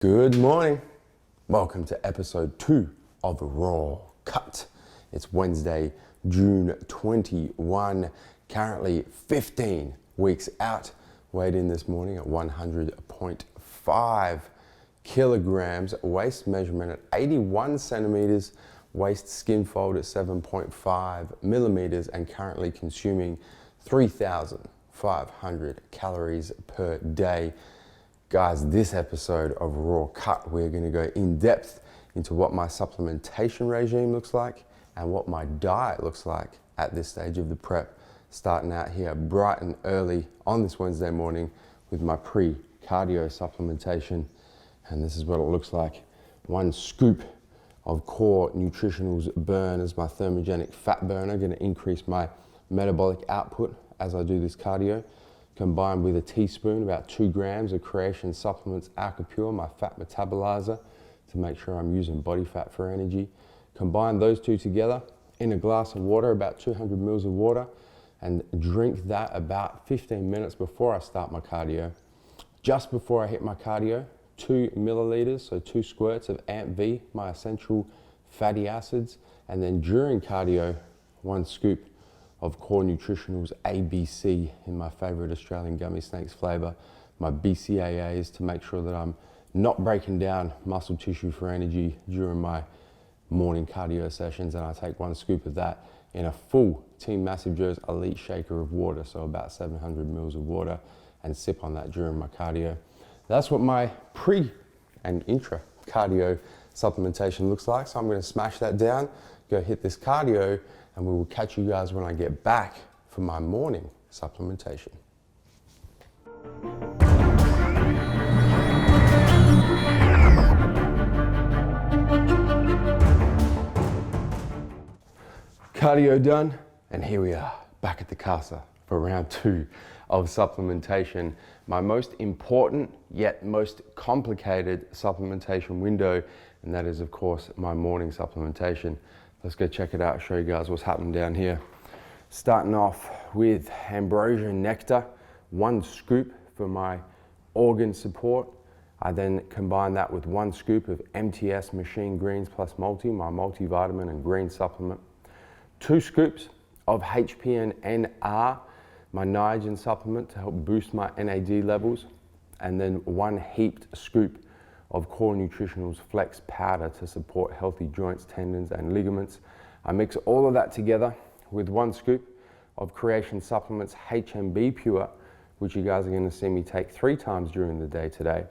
Good morning. Welcome to episode 2 of Raw Cut. It's Wednesday, June 21, currently 15 weeks out. Weighed in this morning at 100.5 kilograms, waist measurement at 81 centimeters, waist skin fold at 7.5 millimeters, and currently consuming 3,500 calories per day. Guys, this episode of Raw Cut, we're going to go in depth into what my supplementation regime looks like and what my diet looks like at this stage of the prep. Starting out here bright and early on this Wednesday morning with my pre-cardio supplementation. And this is what it looks like. 1 scoop of core nutritionals burn as my thermogenic fat burner, going to increase my metabolic output as I do this cardio. Combined with a teaspoon, about 2 grams of Creation Supplements Alka-Pure, my fat metabolizer, to make sure I'm using body fat for energy. Combine those two together in a glass of water, about 200 mils of water, and drink that about 15 minutes before I start my cardio. Just before I hit my cardio, 2 milliliters, so 2 squirts of AMP-V, my essential fatty acids, and then during cardio, 1 scoop of core nutritionals ABC in my favorite Australian gummy snakes flavor, my BCAAs, to make sure that I'm not breaking down muscle tissue for energy during my morning cardio sessions. And I take 1 scoop of that in a full Team MassiveJoes Elite shaker of water, so about 700 mils of water, and sip on that during my cardio. That's what my pre and intra cardio supplementation looks like. So I'm going to smash that down, go hit this cardio, and we will catch you guys when I get back for my morning supplementation. Cardio done, and here we are back at the casa for round 2 of supplementation. My most important yet most complicated supplementation window, and that is of course my morning supplementation. Let's go check it out, show you guys what's happening down here. Starting off with ambrosia nectar, 1 scoop for my organ support. I then combine that with 1 scoop of MTS Machine Greens Plus Multi, my multivitamin and green supplement. 2 scoops of HPN-NR, my niagen supplement to help boost my NAD levels. And then 1 heaped scoop of Core Nutritionals Flex Powder to support healthy joints, tendons, and ligaments. I mix all of that together with 1 scoop of Creation Supplements HMB Pure, which you guys are going to see me take 3 times during the day today.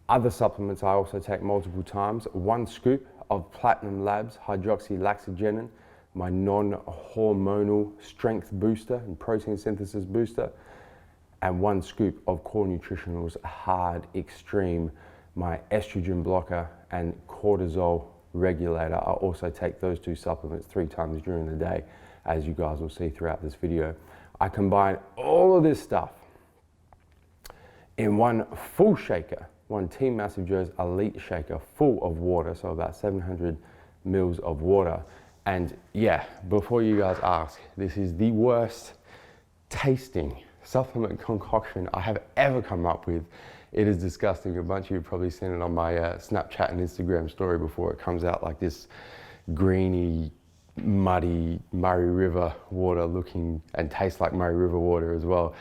Other supplements I also take multiple times. 1 scoop of Platinum Labs Hydroxylaxygenin, my non-hormonal strength booster and protein synthesis booster, and 1 scoop of Core Nutritionals Hard Extreme, my estrogen blocker and cortisol regulator. I also take those 2 supplements 3 times during the day, as you guys will see throughout this video. I combine all of this stuff in 1 full shaker, 1 Team MassiveJoes Elite shaker full of water, so about 700 mils of water. And yeah, before you guys ask, this is the worst tasting supplement concoction I have ever come up with. It is disgusting. A bunch of you have probably seen it on my Snapchat and Instagram story before. It comes out like this greeny, muddy Murray River water looking, and tastes like Murray River water as well,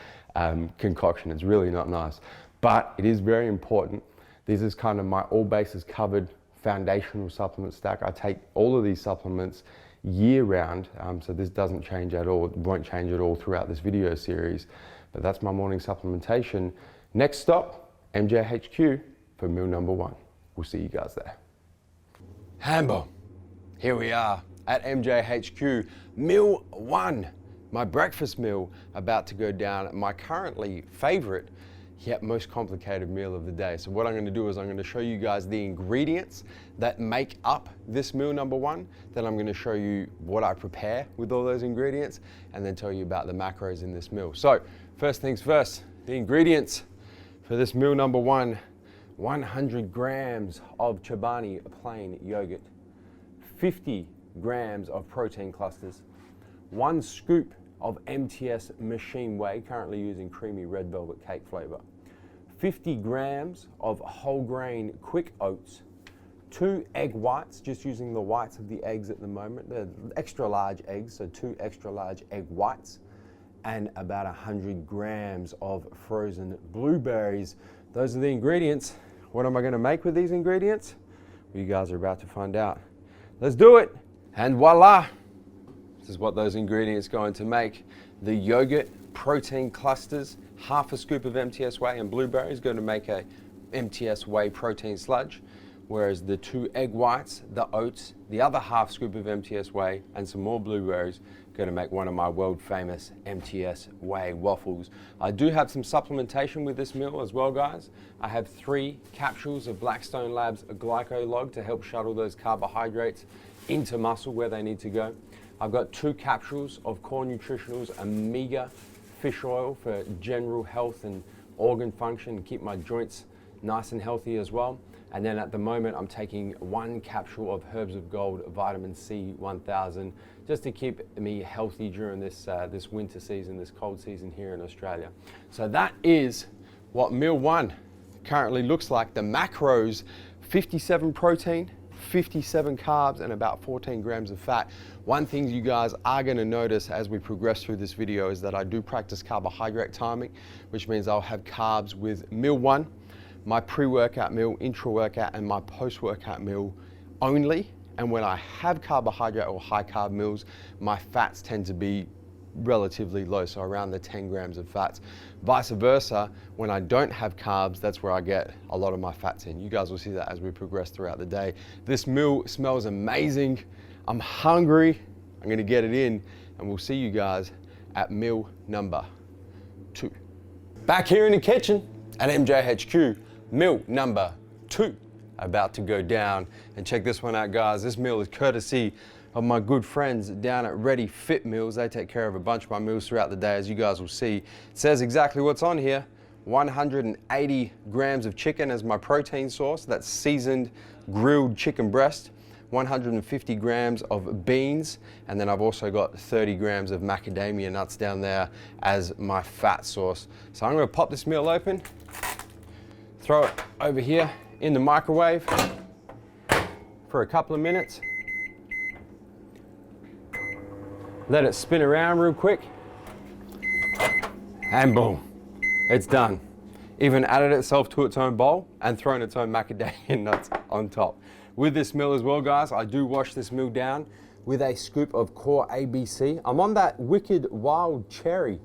concoction. It's really not nice, but it is very important. This is kind of my all bases covered foundational supplement stack. I take all of these supplements year round, so this doesn't change at all. It won't change at all throughout this video series, but that's my morning supplementation. Next stop, MJHQ for meal number 1. We'll see you guys there. Hambo, here we are at MJHQ, meal 1, my breakfast meal about to go down, my currently favorite yet most complicated meal of the day. So what I'm going to do is I'm going to show you guys the ingredients that make up this meal number 1. Then I'm going to show you what I prepare with all those ingredients, and then tell you about the macros in this meal. So first things first, the ingredients for this meal number 1, 100 grams of Chobani plain yogurt, 50 grams of protein clusters, 1 scoop of MTS Machine Whey, currently using creamy red velvet cake flavor, 50 grams of whole grain quick oats, 2 egg whites, just using the whites of the eggs at the moment. They're extra large eggs, so 2 extra large egg whites, and about 100 grams of frozen blueberries. Those are the ingredients. What am I gonna make with these ingredients? Well, you guys are about to find out. Let's do it, and voila. This is what those ingredients are going to make. The yogurt protein clusters, half a scoop of MTS whey and blueberries, going to make a MTS whey protein sludge, whereas the 2 egg whites, the oats, the other half scoop of MTS whey and some more blueberries, going to make one of my world famous MTS whey waffles. I do have some supplementation with this meal as well, guys. I have 3 capsules of Blackstone Labs Glycolog to help shuttle those carbohydrates into muscle where they need to go. I've got 2 capsules of Core Nutritionals Omega fish oil for general health and organ function, and keep my joints nice and healthy as well. And then at the moment, I'm taking 1 capsule of Herbs of Gold Vitamin C 1000, just to keep me healthy during this winter season, this cold season here in Australia. So that is what meal 1 currently looks like. The macros: 57 protein, 57 carbs, and about 14 grams of fat. One thing you guys are going to notice as we progress through this video is that I do practice carbohydrate timing, which means I'll have carbs with meal 1, my pre-workout meal, intra-workout, and my post-workout meal only. And when I have carbohydrate or high carb meals, my fats tend to be relatively low, so around the 10 grams of fats. Vice versa, when I don't have carbs, that's where I get a lot of my fats in. You guys will see that as we progress throughout the day. This meal smells amazing. I'm hungry. I'm gonna get it in, and we'll see you guys at meal number 2. Back here in the kitchen at MJHQ, meal number 2 about to go down. And check this one out, guys. This meal is courtesy of my good friends down at Ready Fit Meals. They take care of a bunch of my meals throughout the day, as you guys will see. It says exactly what's on here. 180 grams of chicken as my protein source. That's seasoned grilled chicken breast. 150 grams of beans, and then I've also got 30 grams of macadamia nuts down there as my fat source. So I'm gonna pop this meal open, throw it over here in the microwave for a couple of minutes. Let it spin around real quick, and boom, it's done. Even added itself to its own bowl and thrown its own macadamia nuts on top. With this meal as well, guys, I do wash this meal down with a scoop of Core ABC. I'm on that wicked wild cherry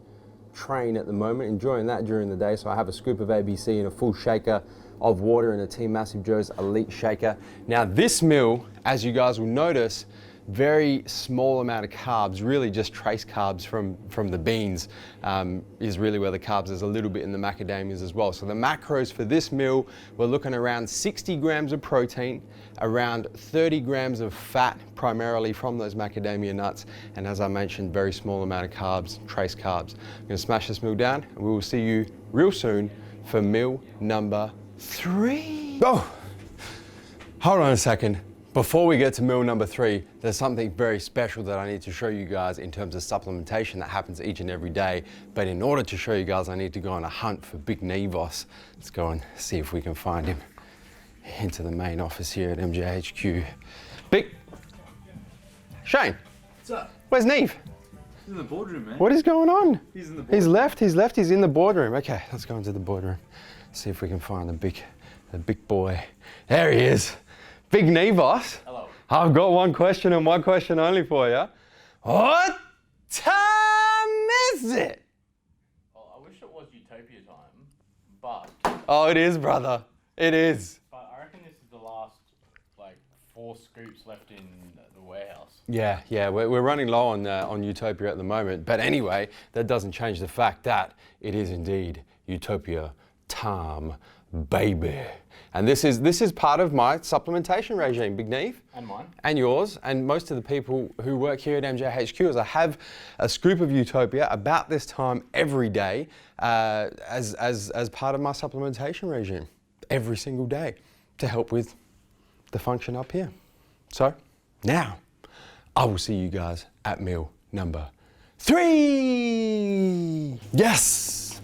train at the moment, enjoying that during the day. So I have a scoop of ABC and a full shaker of water in a Team Massive Joe's Elite Shaker. Now this meal, as you guys will notice, very small amount of carbs, really just trace carbs from the beans is really where the carbs is, a little bit in the macadamias as well. So the macros for this meal, we're looking around 60 grams of protein, around 30 grams of fat, primarily from those macadamia nuts, and as I mentioned, very small amount of carbs, trace carbs. I'm gonna smash this meal down, and we will see you real soon for meal number 3. Oh, hold on a second. Before we get to meal number 3, there's something very special that I need to show you guys in terms of supplementation that happens each and every day. But in order to show you guys, I need to go on a hunt for Big Nevos. Let's go and see if we can find him into the main office here at MJHQ. Big Shane. What's up? Where's Neve? He's in the boardroom, man. What is going on? He's in the boardroom. He's left, he's in the boardroom. Okay, let's go into the boardroom. See if we can find the big boy. There he is. Big Nevos. Hello. I've got one question and one question only for you. What time is it? Well, I wish it was Utopia time, but Oh, it is, brother. It is. I reckon this is the last, 4 scoops left in the warehouse. Yeah, we're running low on Utopia at the moment. But anyway, that doesn't change the fact that it is indeed Utopia time, baby. And this is part of my supplementation regime, Big Neve. And mine. And yours, and most of the people who work here at MJHQ, is I have a scoop of Utopia about this time every day as part of my supplementation regime, every single day, to help with the function up here. So now, I will see you guys at meal number 3. Yes,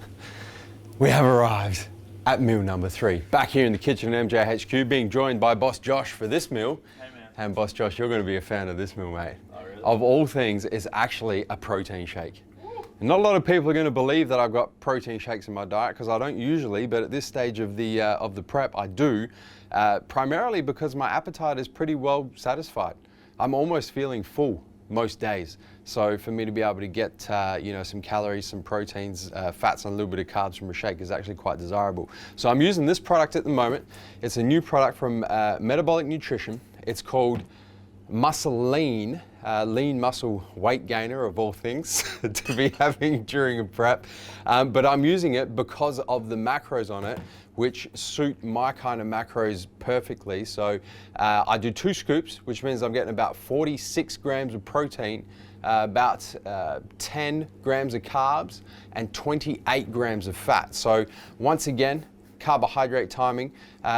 we have arrived. at meal number 3. Back here in the kitchen at MJHQ, being joined by Boss Josh for this meal. Hey man. And Boss Josh, you're going to be a fan of this meal, mate. Oh, really? Of all things, it's actually a protein shake. And not a lot of people are going to believe that I've got protein shakes in my diet, because I don't usually, but at this stage of the prep, I do, primarily because my appetite is pretty well satisfied. I'm almost feeling full most days. So for me to be able to get some calories, some proteins, fats, and a little bit of carbs from a shake is actually quite desirable. So I'm using this product at the moment. It's a new product from Metabolic Nutrition. It's called Muscle Lean, lean muscle weight gainer of all things to be having during a prep. But I'm using it because of the macros on it, which suit my kind of macros perfectly. So I do 2 scoops, which means I'm getting about 46 grams of protein, about 10 grams of carbs, and 28 grams of fat. So once again, carbohydrate timing.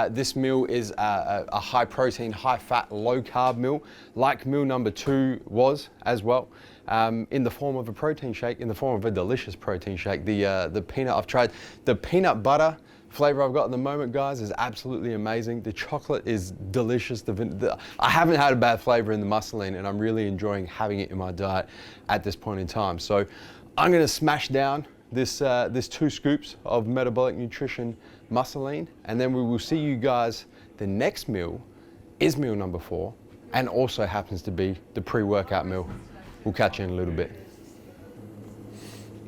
This meal is a high protein, high fat, low carb meal, like meal number 2 was as well, in the form of a protein shake, in the form of a delicious protein shake. The peanut, I've tried the peanut butter flavor I've got at the moment, guys, is absolutely amazing. The chocolate is delicious. I haven't had a bad flavor in the Muscle Lean, and I'm really enjoying having it in my diet at this point in time. So I'm gonna smash down this 2 scoops of Metabolic Nutrition Muscle Lean, and then we will see you guys. The next meal is meal number 4, and also happens to be the pre-workout meal. We'll catch you in a little bit.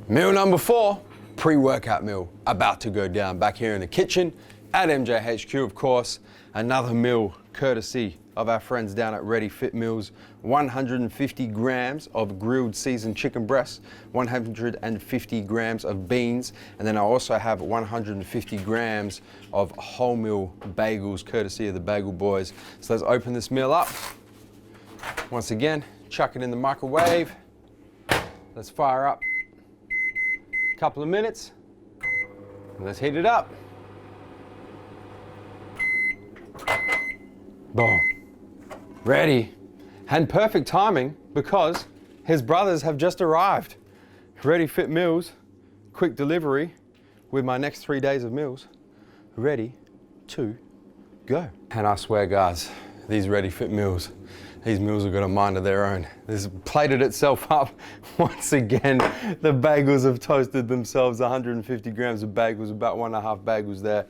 Meal number 4, pre-workout meal, about to go down back here in the kitchen at MJHQ, of course. Another meal courtesy of our friends down at Ready Fit Meals. 150 grams of grilled seasoned chicken breasts, 150 grams of beans, and then I also have 150 grams of wholemeal bagels, courtesy of the Bagel Boys. So let's open this meal up. Once again, chuck it in the microwave. Let's fire up a couple of minutes. Let's heat it up. Boom. Ready. And perfect timing, because his brothers have just arrived. Ready Fit Meals, quick delivery with my next 3 days of meals. Ready to go. And I swear, guys, these Ready Fit Meals, these meals have got a mind of their own. This plated itself up once again. The bagels have toasted themselves. 150 grams of bagels, about 1.5 bagels there.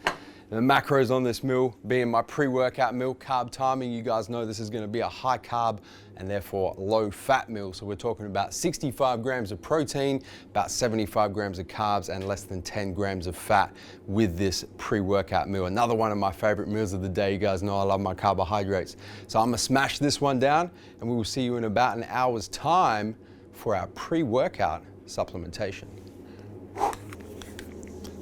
And the macros on this meal being my pre-workout meal, carb timing. You guys know this is going to be a high carb and therefore low fat meal. So we're talking about 65 grams of protein, about 75 grams of carbs, and less than 10 grams of fat with this pre-workout meal. Another one of my favorite meals of the day. You guys know I love my carbohydrates. So I'm gonna smash this one down, and we will see you in about an hour's time for our pre-workout supplementation.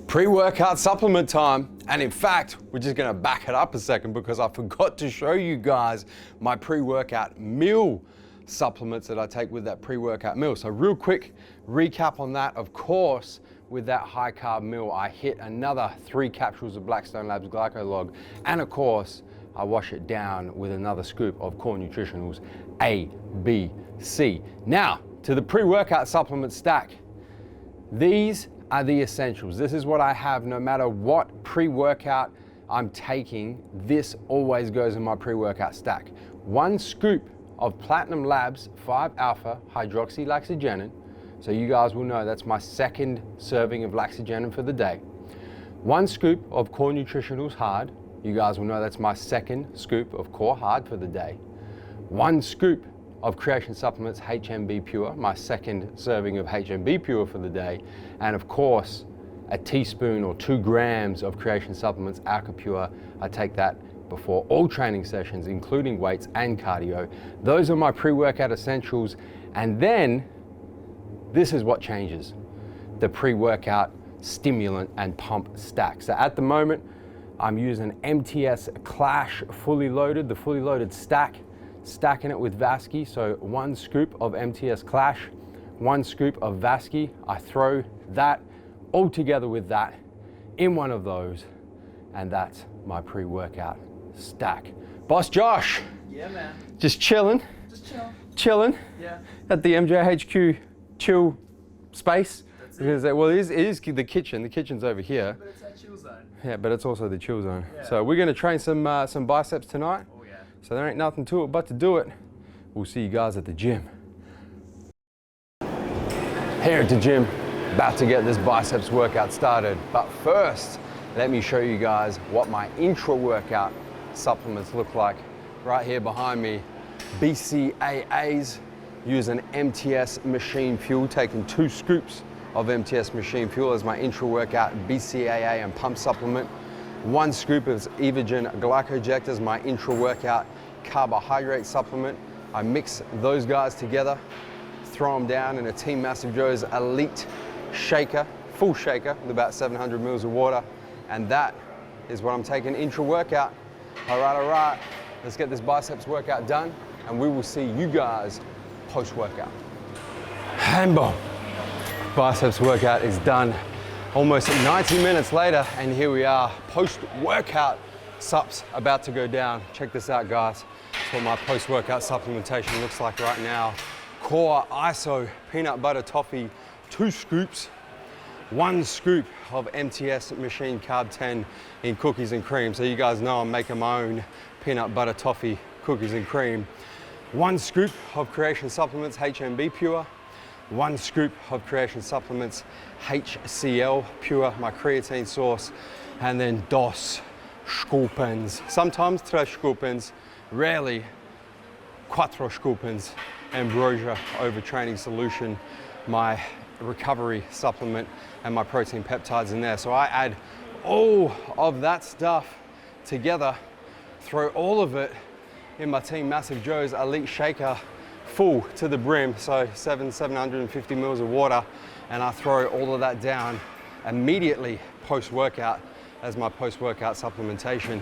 Pre-workout supplement time, and in fact, we're just gonna back it up a second because I forgot to show you guys my pre-workout meal supplements that I take with that pre-workout meal. So real quick recap on that. Of course, with that high carb meal, I hit another 3 capsules of Blackstone Labs Glycolog, and of course, I wash it down with another scoop of Core Nutritionals A, B, C. Now, to the pre-workout supplement stack. These are the essentials. This is what I have no matter what pre-workout I'm taking. This always goes in my pre-workout stack. 1 scoop of Platinum Labs 5-alpha hydroxylaxygenin. So you guys will know that's my 2nd serving of laxygenin for the day. 1 scoop of Core Nutritionals Hard. You guys will know that's my 2nd scoop of Core Hard for the day. 1 scoop of Creation Supplements HMB Pure, my 2nd serving of HMB Pure for the day. And of course, a teaspoon or 2 grams of Creation Supplements Alka Pure. I take that before all training sessions, including weights and cardio. Those are my pre-workout essentials. And then this is what changes: the pre-workout stimulant and pump stack. So at the moment, I'm using MTS Clash fully loaded, the fully loaded stack, stacking it with Vasky. So 1 scoop of MTS Clash, 1 scoop of Vasky. I throw that all together with that in one of those, and that's my pre-workout stack. Boss Josh. Yeah, man. Just chilling. Just chill. Chilling. Yeah. At the MJHQ chill space. That's it. Because, well, it is the kitchen. The kitchen's over here. But it's that chill zone. Yeah, but it's also the chill zone. Yeah. So we're gonna train some biceps tonight. Oh yeah. So there ain't nothing to it but to do it. We'll see you guys at the gym. Here at the gym, about to get this biceps workout started. But first, let me show you guys what my intra-workout supplements look like. Right here behind me, BCAAs, use an MTS machine fuel, taking 2 scoops of MTS machine fuel as my intra-workout BCAA and pump supplement. 1 scoop of Evogen Glycoject as my intra-workout carbohydrate supplement. I mix those guys together, throw them down in a Team MassiveJoes Elite shaker, full shaker with about 700 mils of water. And that is what I'm taking intra-workout. All right, let's get this biceps workout done and we will see you guys post-workout. And boom, biceps workout is done. Almost 90 minutes later, and here we are, post-workout sups about to go down. Check this out, guys. That's what my post-workout supplementation looks like right now. Core ISO peanut butter toffee, 2 scoops, 1 scoop of MTS machine carb 10 in cookies and cream. So you guys know I'm making my own peanut butter toffee cookies and cream. 1 scoop of Creation Supplements HMB Pure. 1 scoop of Creation Supplements HCL Pure, my creatine source, and then dos scoopins. Sometimes 3 scoopins, rarely 4 scoopins. Ambrosia overtraining solution, my recovery supplement, and my protein peptides in there. So I add all of that stuff together, throw all of it in my Team MassiveJoes Elite shaker, full to the brim, so 750 mils of water, and I throw all of that down immediately post-workout as my post-workout supplementation.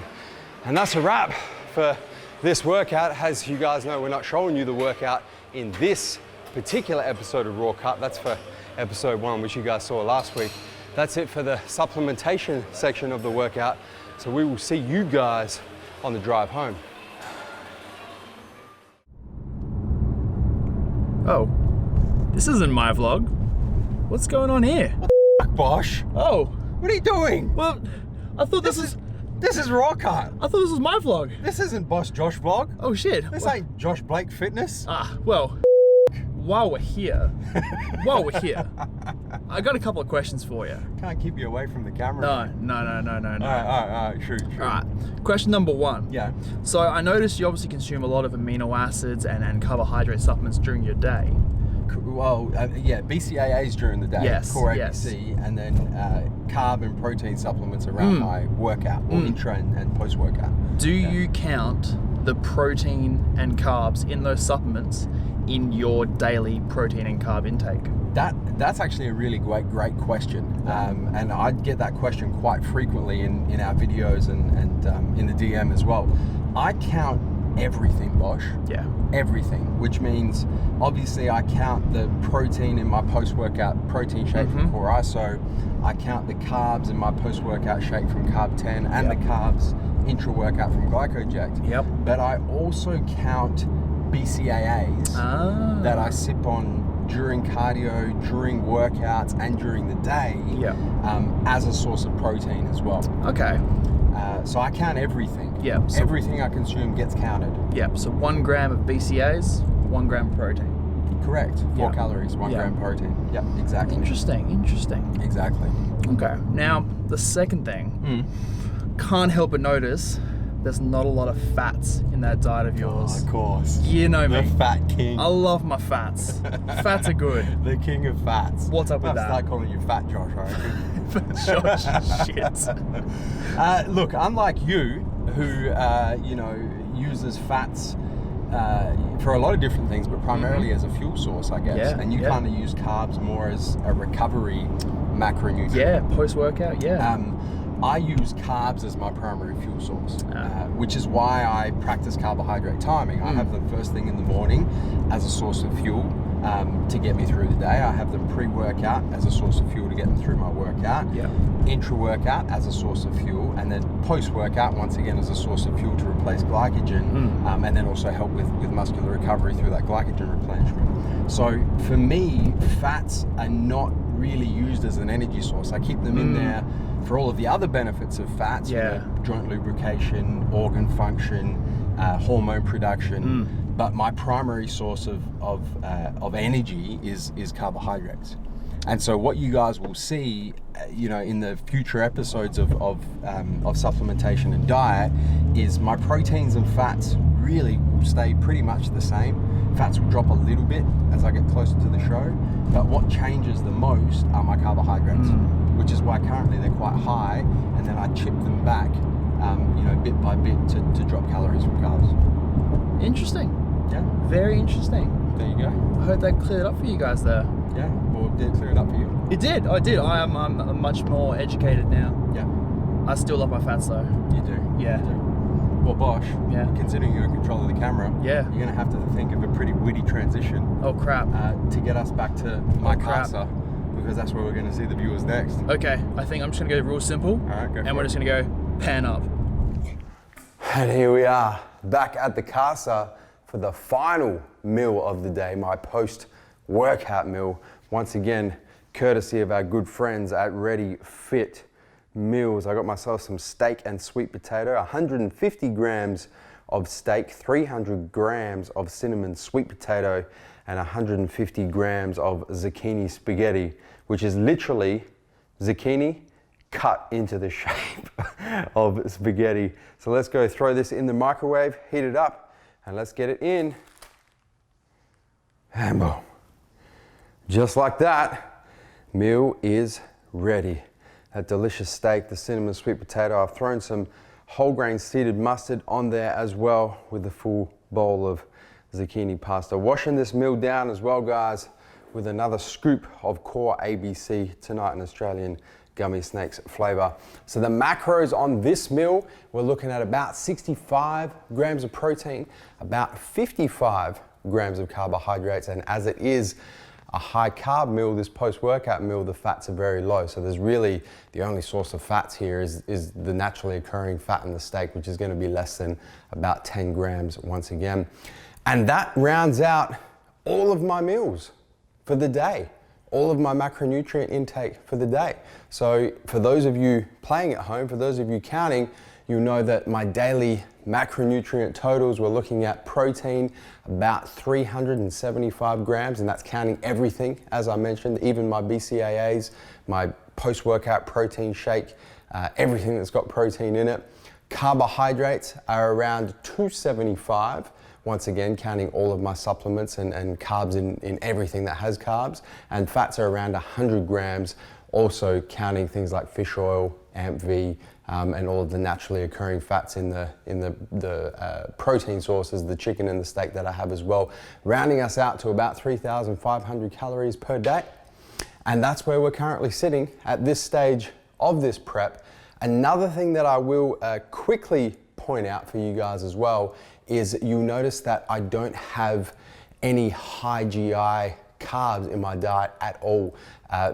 And that's a wrap for this workout. As you guys know, we're not showing you the workout in this particular episode of Raw Cut. That's for episode 1, which you guys saw last week. That's it for the supplementation section of the workout. So we will see you guys on the drive home. Oh, this isn't my vlog. What's going on here? What the fuck, Bosh? Oh, What are you doing? well, I thought this is Raw Cut. I thought this was my vlog. This isn't Boss Josh vlog. Oh shit. This ain't Josh Blake Fitness. Well, while we're here, I got a couple of questions for you. Can't keep you away from the camera. No. All right, shoot. All right. Question number 1. Yeah. So I noticed you obviously consume a lot of amino acids and carbohydrate supplements during your day. Well, yeah, BCAAs during the day, Yes, core yes. ABC, and then carb and protein supplements around my workout, or intra and post-workout. Do you count the protein and carbs in those supplements in your daily protein and carb intake? That's actually a really great question, and I get that question quite frequently in our videos and in the DM as well. I count everything, Bosh. Yeah. Everything, which means obviously I count the protein in my post-workout protein shake from Core ISO. I count the carbs in my post-workout shake from Carb 10 and the carbs intra-workout from Glycoject. Yep. But I also count BCAAs that I sip on during cardio, during workouts, and during the day as a source of protein as well. Okay. So I count everything. Yeah. So everything I consume gets counted. Yep. So 1 gram of BCAAs, 1 gram of protein. Correct. 4 calories, 1 gram protein. Yep, exactly. Interesting. Exactly. Okay. Now, the second thing, can't help but notice there's not a lot of fats in that diet of yours. Oh, of course. You know me. The fat king. I love my fats. Fats are good. The king of fats. What's up with that? I'll start calling you Fat Josh, I reckon. Josh, shit. Look, unlike you, who uses fats for a lot of different things, but primarily as a fuel source, I guess. Yeah, and you kind of use carbs more as a recovery macronutrient. Yeah, post-workout, yeah. I use carbs as my primary fuel source, which is why I practice carbohydrate timing. I have them first thing in the morning as a source of fuel to get me through the day. I have them pre-workout as a source of fuel to get me through my workout. Intra-workout as a source of fuel, and then post-workout once again as a source of fuel to replace glycogen, and then also help with muscular recovery through that glycogen replenishment. So for me, fats are not really used as an energy source. I keep them in there for all of the other benefits of fats, joint lubrication, organ function, hormone production. But my primary source of energy is carbohydrates. And so what you guys will see, in the future episodes of supplementation and diet is my proteins and fats really will stay pretty much the same. Fats will drop a little bit as I get closer to the show, but what changes the most are my carbohydrates, which is why currently they're quite high, and then I chip them back, bit by bit to drop calories from carbs. Interesting. Yeah. Very interesting. There you go. I hope that cleared up for you guys there. Yeah, well, did it clear it up for you? It did. I did. I'm much more educated now. Yeah. I still love my fats though. You do? Yeah. You do. Well, Bosch, Yeah. considering you're in control of the camera, Yeah. you're going to have to think of a pretty witty transition Oh crap. to get us back to my crap. casa, because that's where we're going to see the viewers next. Okay, I think I'm just gonna go real simple. All right, go And for we're it. just gonna go pan up. And here we are, back at the casa for the final meal of the day, my post-workout meal. Once again, courtesy of our good friends at Ready Fit Meals. I got myself some steak and sweet potato, 150 grams of steak, 300 grams of cinnamon sweet potato, and 150 grams of zucchini spaghetti, which is literally zucchini cut into the shape of spaghetti. So let's go throw this in the microwave, heat it up, and let's get it in. And boom. Just like that, meal is ready. That delicious steak, the cinnamon sweet potato. I've thrown some whole grain seeded mustard on there as well with a full bowl of zucchini pasta. Washing this meal down as well, guys, with another scoop of core ABC, tonight an Australian gummy snakes flavor. So the macros on this meal, we're looking at about 65 grams of protein, about 55 grams of carbohydrates, and as it is a high carb meal, this post-workout meal, the fats are very low. So there's really, the only source of fats here is the naturally occurring fat in the steak, which is gonna be less than about 10 grams once again. And that rounds out all of my meals for the day, all of my macronutrient intake for the day. So for those of you playing at home, for those of you counting, you'll know that my daily macronutrient totals, we're looking at protein, about 375 grams, and that's counting everything, as I mentioned, even my BCAAs, my post-workout protein shake, everything that's got protein in it. Carbohydrates are around 275, once again, counting all of my supplements and carbs in everything that has carbs. And fats are around 100 grams, also counting things like fish oil, AMP-V, and all of the naturally occurring fats in the protein sources, the chicken and the steak that I have as well, rounding us out to about 3,500 calories per day. And that's where we're currently sitting at this stage of this prep. Another thing that I will quickly point out for you guys as well is you'll notice that I don't have any high GI carbs in my diet at all.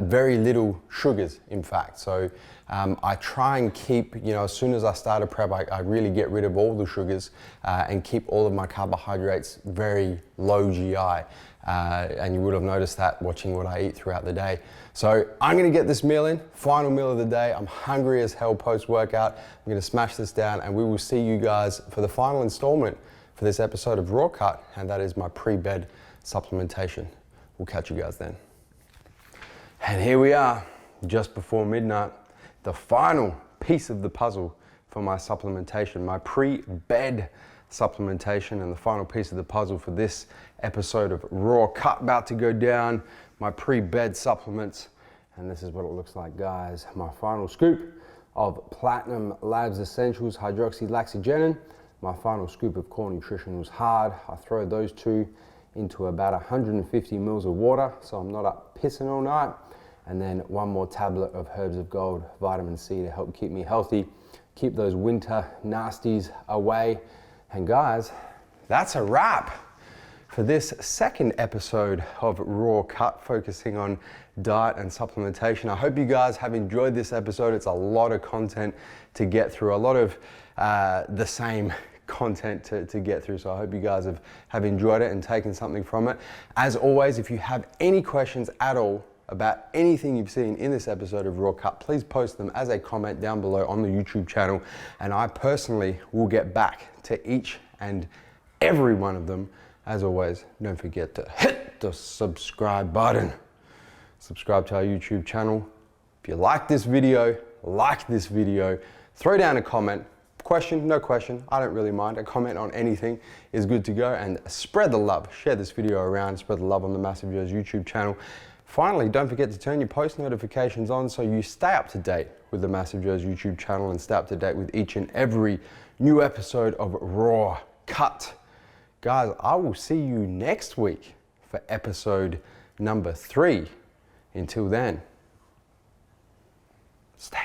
Very little sugars, in fact. So I try and keep, as soon as I start a prep, I really get rid of all the sugars and keep all of my carbohydrates very low GI. And you would have noticed that watching what I eat throughout the day. So I'm gonna get this meal in, final meal of the day. I'm hungry as hell post-workout. I'm gonna smash this down, and we will see you guys for the final installment for this episode of Raw Cut, and that is my pre-bed supplementation. We'll catch you guys then. And here we are, just before midnight, the final piece of the puzzle for my supplementation, my pre-bed supplementation, and the final piece of the puzzle for this episode of Raw Cut, about to go down, my pre-bed supplements. And this is what it looks like, guys. My final scoop of Platinum Labs Essentials Hydroxylaxygenin, my final scoop of Core Nutritionals Hard. I throw those two into about 150 mils of water, so I'm not up pissing all night. And then one more tablet of Herbs of Gold vitamin C to help keep me healthy, keep those winter nasties away. And guys, that's a wrap for this second episode of Raw Cut, focusing on diet and supplementation. I hope you guys have enjoyed this episode. It's a lot of content to get through, a lot of the same content to get through. So I hope you guys have enjoyed it and taken something from it. As always, if you have any questions at all, about anything you've seen in this episode of Raw Cut, please post them as a comment down below on the YouTube channel, and I personally will get back to each and every one of them. As always, don't forget to hit the subscribe button. Subscribe to our YouTube channel. If you like this video, throw down a comment. Question, no question, I don't really mind. A comment on anything is good to go, and spread the love. Share this video around, spread the love on the MassiveJoes YouTube channel. Finally, don't forget to turn your post notifications on so you stay up to date with the MassiveJoes YouTube channel and stay up to date with each and every new episode of Raw Cut. Guys, I will see you next week for episode number 3. Until then, stay